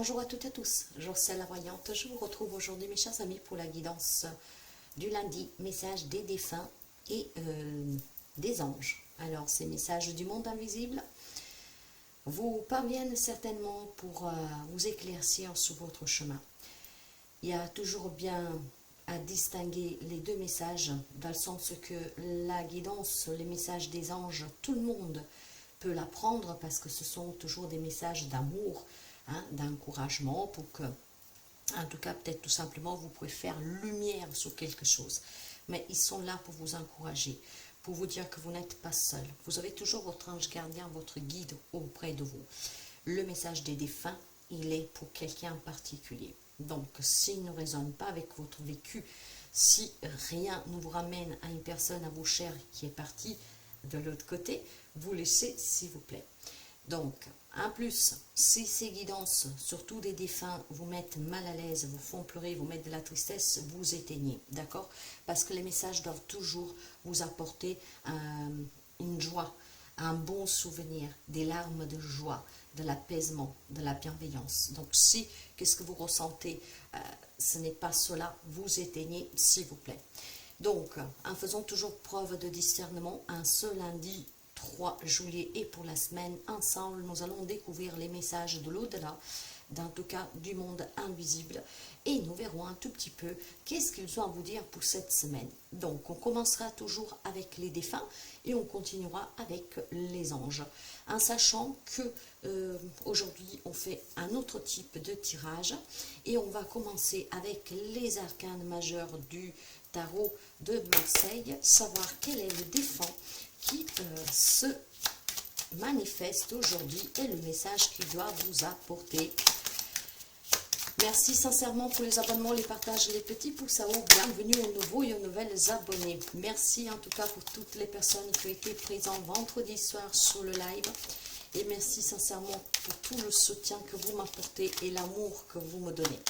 Bonjour à toutes et à tous, Jocelyne la voyante. Je vous retrouve aujourd'hui, mes chers amis, pour la guidance du lundi, message des défunts et des anges. Alors, ces messages du monde invisible vous parviennent certainement pour vous éclaircir sur votre chemin. Il y a toujours bien à distinguer les deux messages, dans le sens que la guidance, les messages des anges, tout le monde peut la prendre parce que ce sont toujours des messages d'amour, d'encouragement, pour que, en tout cas, peut-être tout simplement, vous pouvez faire lumière sur quelque chose. Mais ils sont là pour vous encourager, pour vous dire que vous n'êtes pas seul. Vous avez toujours votre ange gardien, votre guide auprès de vous. Le message des défunts, il est pour quelqu'un en particulier. Donc, s'il ne résonne pas avec votre vécu, si rien ne vous ramène à une personne, à vos chers qui est partie de l'autre côté, vous laissez, s'il vous plaît. Donc, en plus, si ces guidances, surtout des défunts, vous mettent mal à l'aise, vous font pleurer, vous mettent de la tristesse, vous éteignez, d'accord? Parce que les messages doivent toujours vous apporter une joie, un bon souvenir, des larmes de joie, de l'apaisement, de la bienveillance. Donc, si, qu'est-ce que vous ressentez, ce n'est pas cela, vous éteignez, s'il vous plaît. Donc, en faisant toujours preuve de discernement, un seul lundi 3 juillet et pour la semaine, ensemble, nous allons découvrir les messages de l'au-delà, en tout cas du monde invisible, et nous verrons un tout petit peu qu'est-ce qu'ils ont à vous dire pour cette semaine. Donc, on commencera toujours avec les défunts et on continuera avec les anges, en sachant que aujourd'hui, on fait un autre type de tirage et on va commencer avec les arcanes majeurs du tarot de Marseille, savoir quel est le défunt qui se manifeste aujourd'hui et le message qu'il doit vous apporter. Merci sincèrement pour les abonnements, les partages, les petits pouces à haut. Bienvenue aux nouveaux et aux nouvelles abonnés. Merci en tout cas pour toutes les personnes qui ont été présentes vendredi soir sur le live. Et merci sincèrement pour tout le soutien que vous m'apportez et l'amour que vous me donnez.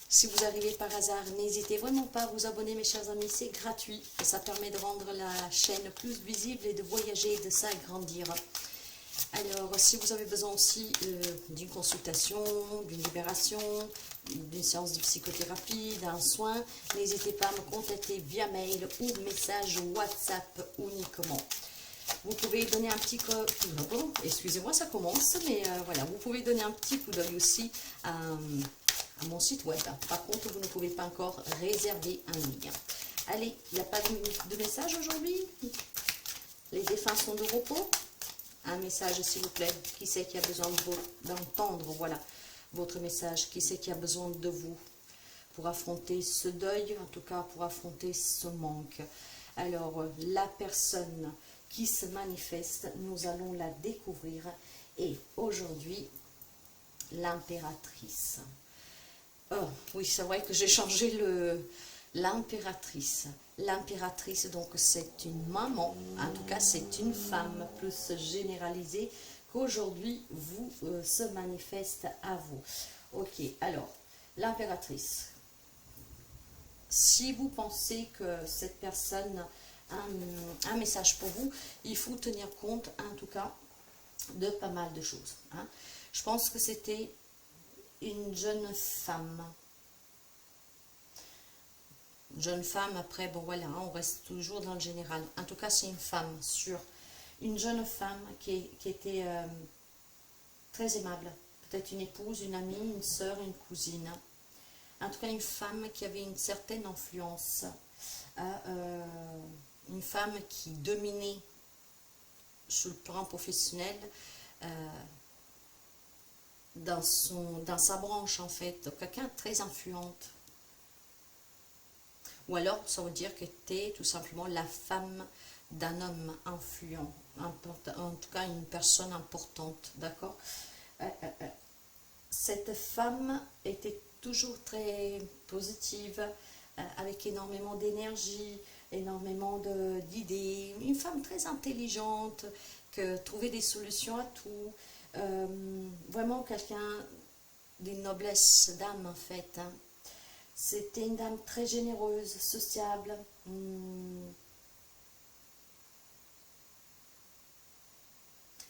Si vous arrivez par hasard, n'hésitez vraiment pas à vous abonner, mes chers amis, c'est gratuit et ça permet de rendre la chaîne plus visible et de voyager et de s'agrandir. Alors, si vous avez besoin aussi d'une consultation, d'une libération, d'une séance de psychothérapie, d'un soin, n'hésitez pas à me contacter via mail ou message WhatsApp uniquement. Vous pouvez donner un petit coup, excusez-moi, ça commence, mais voilà, vous pouvez donner un petit coup d'œil aussi à mon site web. Par contre, vous ne pouvez pas encore réserver un lien. Allez, il n'y a pas de message aujourd'hui. Les défunts sont de repos. Un message, s'il vous plaît. Qui c'est qui a besoin d'entendre, voilà, votre message? Qui c'est qui a besoin de vous pour affronter ce deuil, en tout cas pour affronter ce manque? Alors, la personne qui se manifeste, nous allons la découvrir. Et aujourd'hui, l'impératrice. Oh, oui, c'est vrai que j'ai changé l'impératrice. L'impératrice, donc, c'est une maman, en tout cas, c'est une femme plus généralisée qu'aujourd'hui vous se manifeste à vous. Ok, alors, l'impératrice. Si vous pensez que cette personne a un message pour vous, il faut tenir compte, en tout cas, de pas mal de choses. Je pense que c'était une jeune femme. Jeune femme, après, bon voilà, on reste toujours dans le général. En tout cas, c'est une femme, sûre. Une jeune femme qui était très aimable. Peut-être une épouse, une amie, une sœur, une cousine. En tout cas, une femme qui avait une certaine influence. Une femme qui dominait sur le plan professionnel, dans sa branche, en fait. Donc, quelqu'un de très influente. Ou alors, ça veut dire qu'elle était tout simplement la femme d'un homme influent, en tout cas une personne importante, d'accord? Cette femme était toujours très positive, avec énormément d'énergie, énormément d'idées, une femme très intelligente, qui trouvait des solutions à tout, vraiment quelqu'un d'une noblesse d'âme en fait, C'était une dame très généreuse, sociable.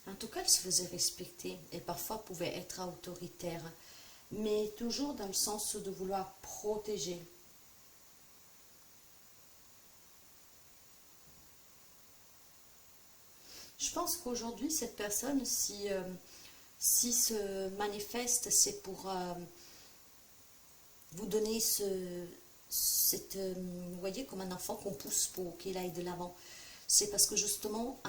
En tout cas, elle se faisait respecter et parfois pouvait être autoritaire. mais toujours dans le sens de vouloir protéger. Je pense qu'aujourd'hui, cette personne, si se manifeste, c'est pour vous donner vous voyez, comme un enfant qu'on pousse pour qu'il aille de l'avant. C'est parce que justement,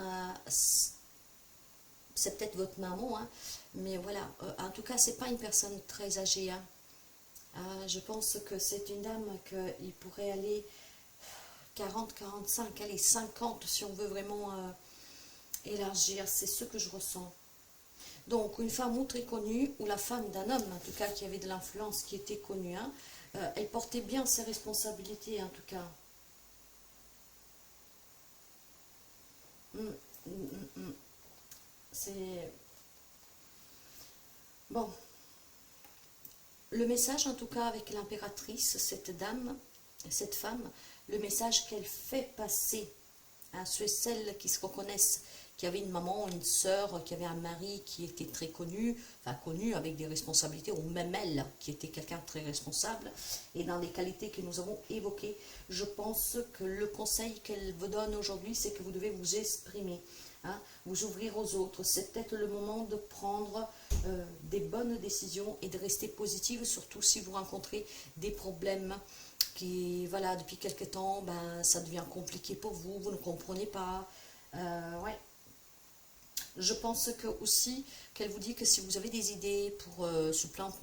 c'est peut-être votre maman, hein, mais voilà, en tout cas, c'est pas une personne très âgée. Hein. Je pense que c'est une dame qu'il pourrait aller 40, 45, allez, 50 si on veut vraiment élargir. C'est ce que je ressens. Donc, une femme ou très connue, ou la femme d'un homme, en tout cas, qui avait de l'influence, qui était connue, hein, elle portait bien ses responsabilités, en tout cas. Mm, mm, mm. C'est... Bon, le message, en tout cas, avec l'impératrice, cette dame, cette femme, le message qu'elle fait passer à celles qui se reconnaissent, qui avaient une maman, une sœur, qui avait un mari qui était très connu, enfin connu avec des responsabilités, ou même elle, qui était quelqu'un de très responsable, et dans les qualités que nous avons évoquées, je pense que le conseil qu'elle vous donne aujourd'hui, c'est que vous devez vous exprimer, hein, vous ouvrir aux autres. C'est peut-être le moment de prendre des bonnes décisions et de rester positive, surtout si vous rencontrez des problèmes qui, voilà, depuis quelque temps, ben, ça devient compliqué pour vous, vous ne comprenez pas. Ouais. Je pense que aussi qu'elle vous dit que si vous avez des idées pour ce plan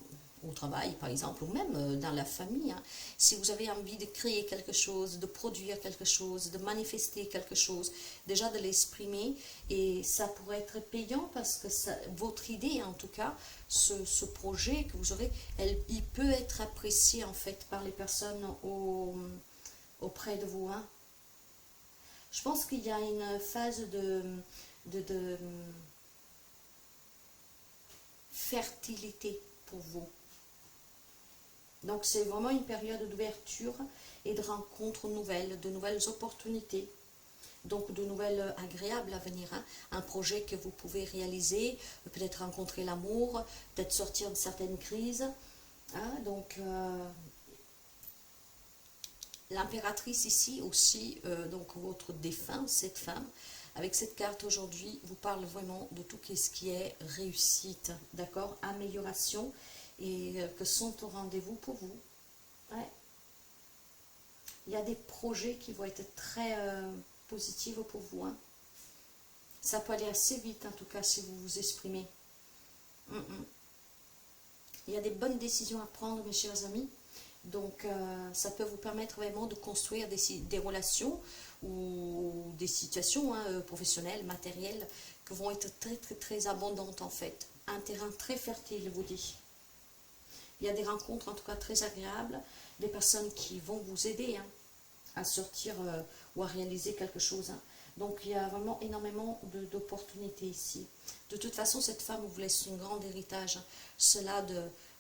au travail, par exemple, ou même dans la famille, hein, si vous avez envie de créer quelque chose, de produire quelque chose, de manifester quelque chose, déjà de l'exprimer, et ça pourrait être payant parce que ça, votre idée, en tout cas, ce projet que vous aurez, il peut être apprécié en fait par les personnes auprès de vous. Hein. Je pense qu'il y a une phase de fertilité pour vous. Donc c'est vraiment une période d'ouverture et de rencontres nouvelles, de nouvelles opportunités. Donc de nouvelles agréables à venir. Hein. Un projet que vous pouvez réaliser, peut-être rencontrer l'amour, peut-être sortir de certaines crises. Hein. Donc l'impératrice ici aussi, donc votre défunt, cette femme, avec cette carte aujourd'hui, vous parle vraiment de tout ce qui est réussite, d'accord, amélioration, et que sont au rendez-vous pour vous. Ouais. Il y a des projets qui vont être très positifs pour vous. Hein. Ça peut aller assez vite, en tout cas, si vous vous exprimez. Il y a des bonnes décisions à prendre, mes chers amis. Donc, ça peut vous permettre vraiment de construire des relations ou des situations professionnelles, matérielles, qui vont être très, très, très abondantes, en fait. Un terrain très fertile, je vous dis. Il y a des rencontres, en tout cas, très agréables, des personnes qui vont vous aider à sortir ou à réaliser quelque chose. Hein. Donc, il y a vraiment énormément d'opportunités ici. De toute façon, cette femme vous laisse un grand héritage. Cela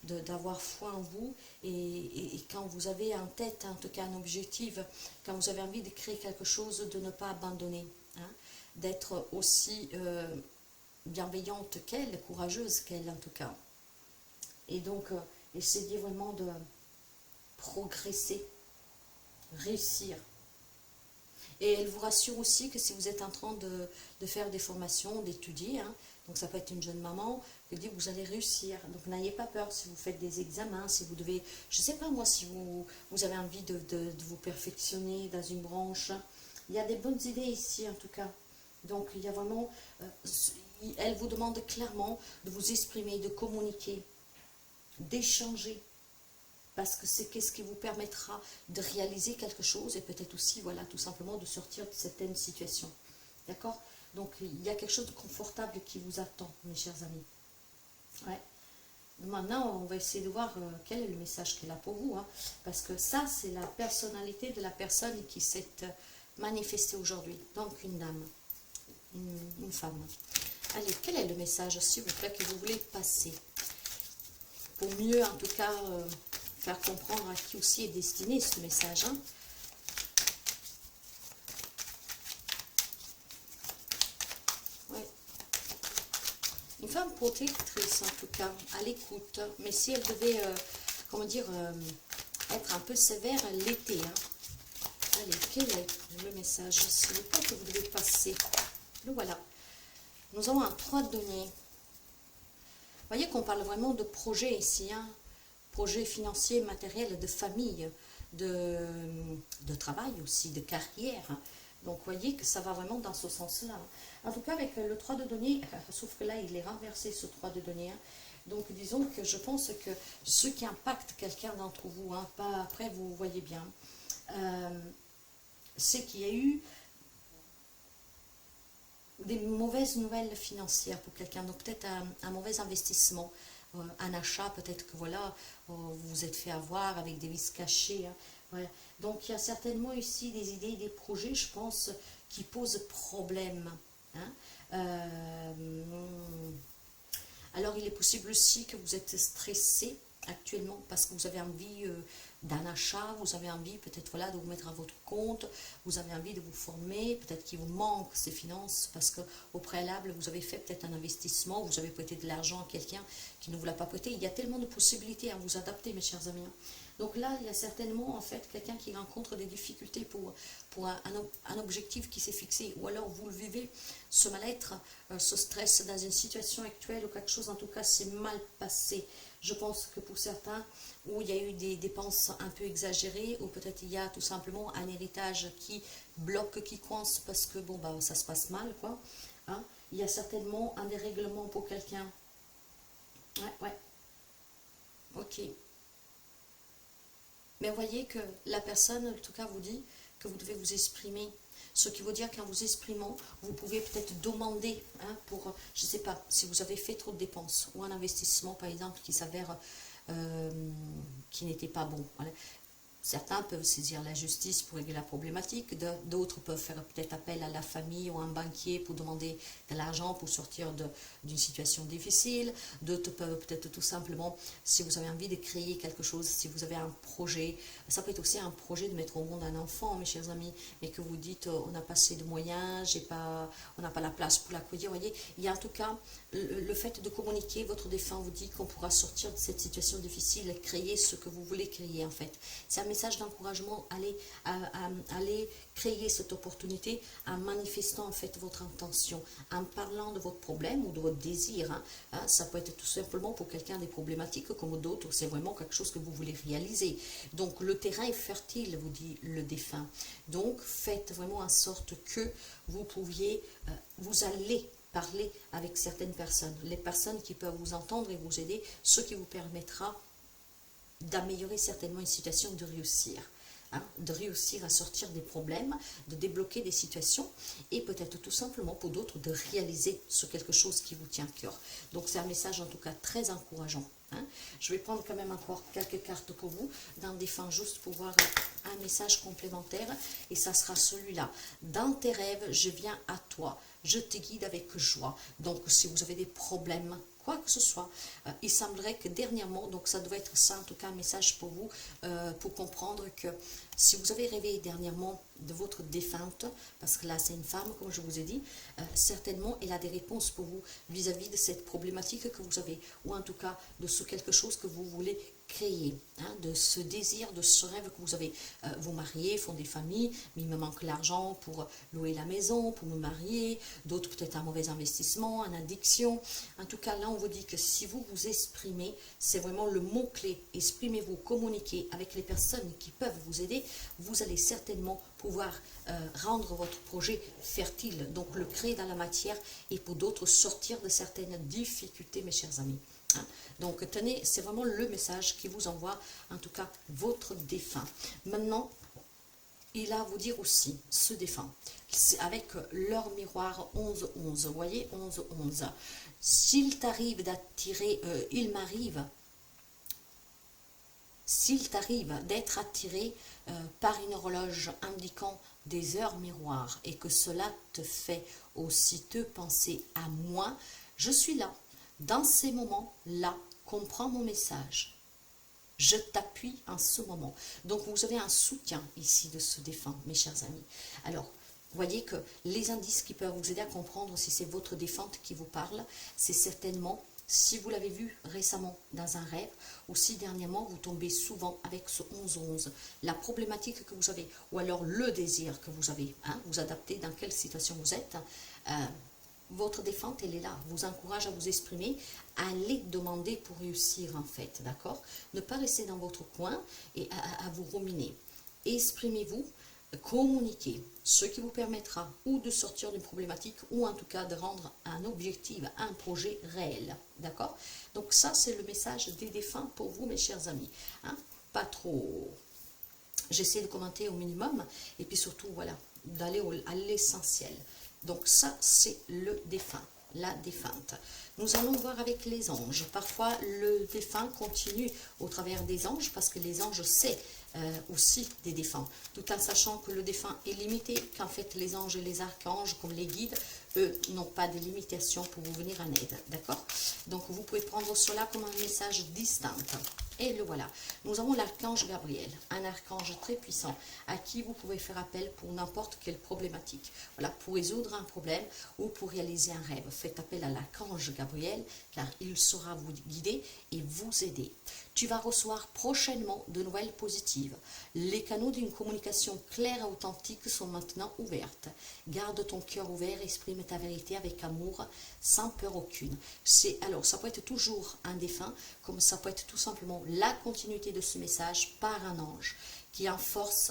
d'avoir foi en vous et quand vous avez en tête, en tout cas, un objectif, quand vous avez envie de créer quelque chose, de ne pas abandonner. Hein, d'être aussi bienveillante qu'elle, courageuse qu'elle, en tout cas. Et donc, essayez vraiment de progresser, réussir. Et elle vous rassure aussi que si vous êtes en train de faire des formations, d'étudier, hein, donc ça peut être une jeune maman, elle dit que vous allez réussir. Donc n'ayez pas peur si vous faites des examens, si vous devez, je ne sais pas moi, si vous avez envie de vous perfectionner dans une branche. Il y a des bonnes idées ici en tout cas. Donc il y a vraiment, elle vous demande clairement de vous exprimer, de communiquer, d'échanger. Parce que c'est ce qui vous permettra de réaliser quelque chose et peut-être aussi, voilà, tout simplement de sortir de certaines situations. D'accord? Donc, il y a quelque chose de confortable qui vous attend, mes chers amis. Ouais. Maintenant, on va essayer de voir quel est le message qu'elle a pour vous. Hein, parce que ça, c'est la personnalité de la personne qui s'est manifestée aujourd'hui. Donc, une dame, une femme. Allez, quel est le message, s'il vous plaît, que vous voulez passer? Pour mieux, en tout cas... faire comprendre à qui aussi est destiné ce message. Hein. Ouais. Une femme protectrice, en tout cas, à l'écoute. Mais si elle devait, comment dire, être un peu sévère l'été. Hein. Allez, quel est le message, s'il vous plaît, que vous devez passer? Le voilà. Nous avons un 3 de denier. Vous voyez qu'on parle vraiment de projet ici. Hein. Projet financier, matériel, de famille, de travail aussi, de carrière. Donc, vous voyez que ça va vraiment dans ce sens-là. En tout cas, avec le 3 de denier, sauf que là, il est renversé, ce 3 de denier. Hein. Donc, disons que je pense que ce qui impacte quelqu'un d'entre vous, hein, pas après, vous voyez bien, c'est qu'il y a eu des mauvaises nouvelles financières pour quelqu'un. Donc, peut-être un mauvais investissement. Un achat, peut-être que voilà, vous vous êtes fait avoir avec des vices cachés. Hein, voilà. Donc il y a certainement ici des idées, des projets, je pense, qui posent problème. Hein. Alors il est possible aussi que vous êtes stressé actuellement parce que vous avez envie d'un achat, vous avez envie peut-être voilà, de vous mettre à votre compte, vous avez envie de vous former, peut-être qu'il vous manque ces finances parce qu'au préalable vous avez fait peut-être un investissement, vous avez prêté de l'argent à quelqu'un qui ne vous l'a pas prêté. Il y a tellement de possibilités à vous adapter, mes chers amis. Donc là, il y a certainement en fait quelqu'un qui rencontre des difficultés pour un objectif qui s'est fixé, ou alors vous le vivez, ce mal-être, ce stress dans une situation actuelle ou quelque chose en tout cas s'est mal passé. Je pense que pour certains, où il y a eu des dépenses un peu exagérées, ou peut-être il y a tout simplement un héritage qui bloque, qui coince parce que bon, bah, ça se passe mal, quoi. Hein. Il y a certainement un dérèglement pour quelqu'un. Ouais, ok. Mais vous voyez que la personne, en tout cas, vous dit que vous devez vous exprimer. Ce qui veut dire qu'en vous exprimant, vous pouvez peut-être demander hein, pour, je ne sais pas, si vous avez fait trop de dépenses ou un investissement, par exemple, qui s'avère qui n'était pas bon. Voilà. Certains peuvent saisir la justice pour régler la problématique, d'autres peuvent faire peut-être appel à la famille ou à un banquier pour demander de l'argent pour sortir d'une situation difficile, d'autres peuvent peut-être tout simplement, si vous avez envie de créer quelque chose, si vous avez un projet, ça peut être aussi un projet de mettre au monde un enfant, mes chers amis, mais que vous dites on n'a pas assez de moyens, on n'a pas la place pour l'accueillir, vous voyez, il y a en tout cas le fait de communiquer, votre défunt vous dit qu'on pourra sortir de cette situation difficile et créer ce que vous voulez créer en fait. C'est un message d'encouragement, allez créer cette opportunité en manifestant en fait votre intention, en parlant de votre problème ou de votre désir. Hein, ça peut être tout simplement pour quelqu'un des problématiques comme d'autres, c'est vraiment quelque chose que vous voulez réaliser. Donc le terrain est fertile, vous dit le défunt. Donc faites vraiment en sorte que vous pouviez, vous allez parler avec certaines personnes, les personnes qui peuvent vous entendre et vous aider, ce qui vous permettra d'améliorer certainement une situation, de réussir. Hein, de réussir à sortir des problèmes, de débloquer des situations et peut-être tout simplement pour d'autres de réaliser ce quelque chose qui vous tient à cœur. Donc c'est un message en tout cas très encourageant. Hein. Je vais prendre quand même encore quelques cartes pour vous, dans des fins juste pour voir un message complémentaire et ça sera celui-là. Dans tes rêves, je viens à toi, je te guide avec joie. Donc si vous avez des problèmes, quoi que ce soit, il semblerait que dernièrement, donc ça doit être ça en tout cas un message pour vous, pour comprendre que si vous avez rêvé dernièrement de votre défunte, parce que là c'est une femme comme je vous ai dit, certainement elle a des réponses pour vous vis-à-vis de cette problématique que vous avez, ou en tout cas de ce quelque chose que vous voulez créer, hein, de ce désir, de ce rêve que vous avez, vous marier, fonder famille, mais il me manque l'argent pour louer la maison, pour me marier, d'autres peut-être un mauvais investissement, une addiction. En tout cas là on vous dit que si vous vous exprimez, c'est vraiment le mot-clé, exprimez-vous, communiquez avec les personnes qui peuvent vous aider, vous allez certainement pouvoir rendre votre projet fertile, donc le créer dans la matière et pour d'autres sortir de certaines difficultés, mes chers amis. Hein. Donc tenez, c'est vraiment le message qui vous envoie, en tout cas, votre défunt. Maintenant, il a à vous dire aussi, ce défunt, avec leur miroir 11-11, vous voyez, 11-11, s'il t'arrive d'attirer, s'il t'arrive d'être attiré par une horloge indiquant des heures miroirs et que cela te fait aussi te penser à moi, je suis là. Dans ces moments-là, comprends mon message. Je t'appuie en ce moment. Donc, vous avez un soutien ici de ce défunt, mes chers amis. Alors, voyez que les indices qui peuvent vous aider à comprendre si c'est votre défunte qui vous parle, c'est certainement si vous l'avez vu récemment dans un rêve ou si dernièrement vous tombez souvent avec ce 11-11, la problématique que vous avez ou alors le désir que vous avez, hein, vous adaptez dans quelle situation vous êtes. Votre défunte, elle est là, vous encourage à vous exprimer, à aller demander pour réussir en fait, d'accord? Ne pas rester dans votre coin et à vous ruminer. Exprimez-vous, communiquez, ce qui vous permettra ou de sortir d'une problématique ou en tout cas de rendre un objectif, un projet réel, d'accord? Donc ça, c'est le message des défunts pour vous, mes chers amis. Hein? Pas trop... J'essaie de commenter au minimum et puis surtout, voilà, d'aller à l'essentiel. Donc ça, c'est le défunt, la défunte. Nous allons voir avec les anges. Parfois, le défunt continue au travers des anges parce que les anges, c'est aussi des défunts. Tout en sachant que le défunt est limité, qu'en fait, les anges et les archanges, comme les guides, eux, n'ont pas de limitation pour vous venir en aide. D'accord? Donc, vous pouvez prendre cela comme un message distinct. Et le voilà. Nous avons l'archange Gabriel, un archange très puissant à qui vous pouvez faire appel pour n'importe quelle problématique. Voilà, pour résoudre un problème ou pour réaliser un rêve. Faites appel à l'archange Gabriel car il saura vous guider et vous aider. Tu vas recevoir prochainement de nouvelles positives. Les canaux d'une communication claire et authentique sont maintenant ouverts. Garde ton cœur ouvert, exprime ta vérité avec amour, sans peur aucune. Alors, ça peut être toujours un défunt, comme ça peut être tout simplement la continuité de ce message par un ange qui renforce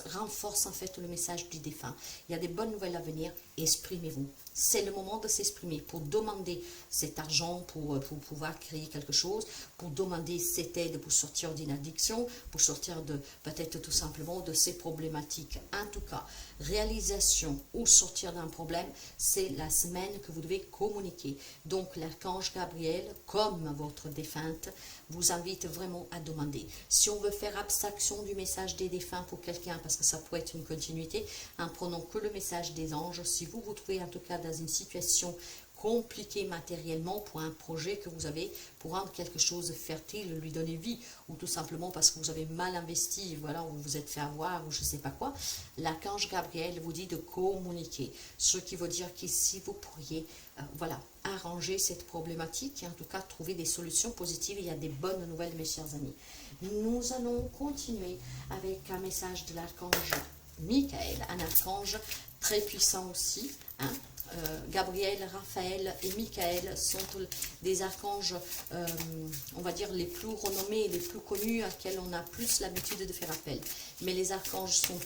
en fait le message du défunt. Il y a des bonnes nouvelles à venir, exprimez-vous. C'est le moment de s'exprimer pour demander cet argent pour pouvoir créer quelque chose, pour demander cette aide pour sortir d'une addiction, pour sortir de peut-être tout simplement de ces problématiques. En tout cas, réalisation ou sortir d'un problème, c'est la semaine que vous devez communiquer. Donc l'archange Gabriel, comme votre défunte, vous invite vraiment à demander. Si on veut faire abstraction du message des défunts pour quelqu'un, parce que ça peut être une continuité, en prenant que le message des anges, si vous vous trouvez en tout cas dans une situation compliquée matériellement pour un projet que vous avez, pour rendre quelque chose fertile, lui donner vie, ou tout simplement parce que vous avez mal investi, voilà, ou vous vous êtes fait avoir, ou je ne sais pas quoi, l'archange Gabriel vous dit de communiquer. Ce qui veut dire qu'ici, vous pourriez, voilà, arranger cette problématique et en tout cas trouver des solutions positives. Il y a des bonnes nouvelles, mes chers amis. Nous allons continuer avec un message de l'archange Michael, un archange très puissant aussi, hein. Gabriel, Raphaël et Michael sont des archanges, on va dire, les plus renommés, les plus connus, à lesquels on a plus l'habitude de faire appel. Mais les archanges sont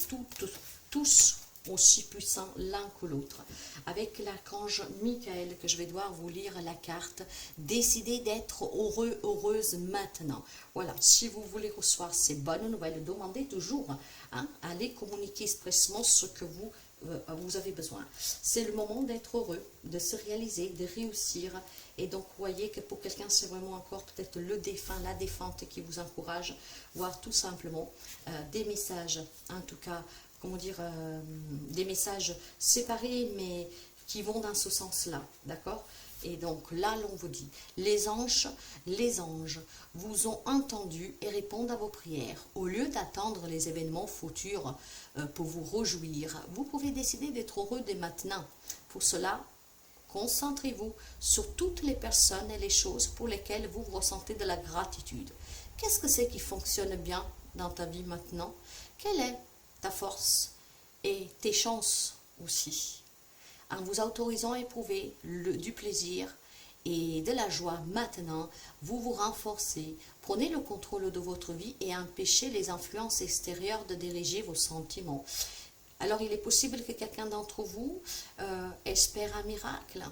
tous aussi puissants l'un que l'autre. Avec l'archange Michael, que je vais devoir vous lire la carte, décidez d'être heureux, heureuse maintenant. Voilà, si vous voulez recevoir ces bonnes nouvelles, demandez toujours, hein, allez communiquer expressément ce que vous avez besoin. C'est le moment d'être heureux, de se réaliser, de réussir. Et donc, vous voyez que pour quelqu'un, c'est vraiment encore peut-être le défunt, la défunte qui vous encourage, voire tout simplement des messages, en tout cas, comment dire, des messages séparés, mais qui vont dans ce sens-là, d'accord? Et donc là, l'on vous dit, les anges vous ont entendu et répondent à vos prières. Au lieu d'attendre les événements futurs pour vous réjouir, vous pouvez décider d'être heureux dès maintenant. Pour cela, concentrez-vous sur toutes les personnes et les choses pour lesquelles vous ressentez de la gratitude. Qu'est-ce que c'est qui fonctionne bien dans ta vie maintenant? Quelle est ta force et tes chances aussi? En vous autorisant à éprouver du plaisir et de la joie maintenant, vous vous renforcez, prenez le contrôle de votre vie et empêchez les influences extérieures de diriger vos sentiments. Alors il est possible que quelqu'un d'entre vous espère un miracle.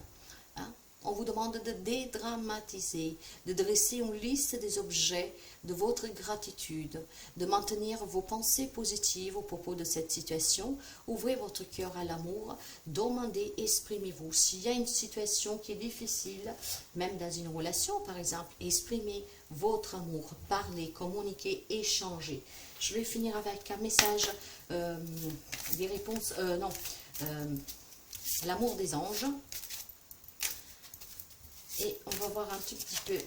Hein? On vous demande de dédramatiser, de dresser une liste des objets de votre gratitude, de maintenir vos pensées positives au propos de cette situation. Ouvrez votre cœur à l'amour, demandez, exprimez-vous. S'il y a une situation qui est difficile, même dans une relation par exemple, exprimez votre amour, parlez, communiquez, échangez. Je vais finir avec un message, des réponses, l'amour des anges. Et on va voir un tout petit peu,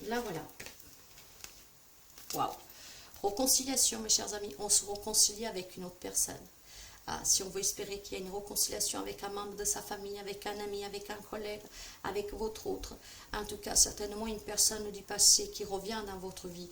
là voilà, waouh, réconciliation mes chers amis, on se réconcilie avec une autre personne, Si on veut espérer qu'il y ait une réconciliation avec un membre de sa famille, avec un ami, avec un collègue, avec votre autre. En tout cas, certainement une personne du passé qui revient dans votre vie.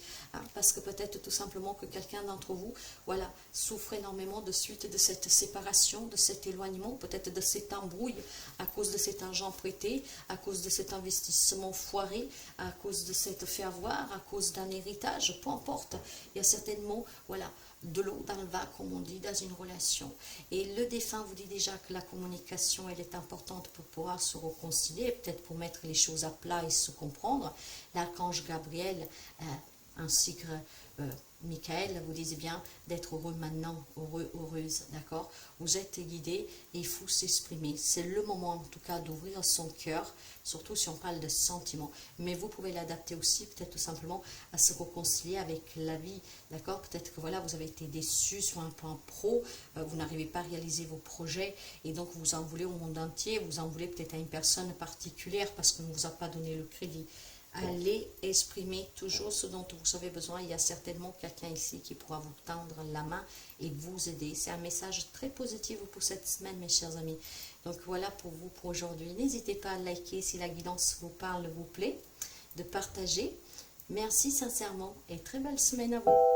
Parce que peut-être tout simplement que quelqu'un d'entre vous, voilà, souffre énormément de suite de cette séparation, de cet éloignement, peut-être de cette embrouille à cause de cet argent prêté, à cause de cet investissement foiré, à cause de cette fait avoir, à cause d'un héritage, peu importe. Il y a certainement, voilà, de l'eau dans le vin, comme on dit, dans une relation. Et le défunt vous dit déjà que la communication, elle est importante pour pouvoir se réconcilier, peut-être pour mettre les choses à plat et se comprendre. L'archange Gabriel, ainsi que Michael vous disait bien d'être heureux maintenant, heureux, heureuse, d'accord? Vous êtes guidé et il faut s'exprimer. C'est le moment en tout cas d'ouvrir son cœur, surtout si on parle de sentiments. Mais vous pouvez l'adapter aussi peut-être tout simplement à se réconcilier avec la vie, d'accord? Peut-être que voilà, vous avez été déçu sur un plan pro, vous n'arrivez pas à réaliser vos projets et donc vous en voulez au monde entier, vous en voulez peut-être à une personne particulière parce qu'on ne vous a pas donné le crédit. Allez exprimer toujours ce dont vous avez besoin. Il y a certainement quelqu'un ici qui pourra vous tendre la main et vous aider. C'est un message très positif pour cette semaine, mes chers amis. Donc voilà pour vous pour aujourd'hui. N'hésitez pas à liker si la guidance vous parle, vous plaît, de partager. Merci sincèrement et très belle semaine à vous.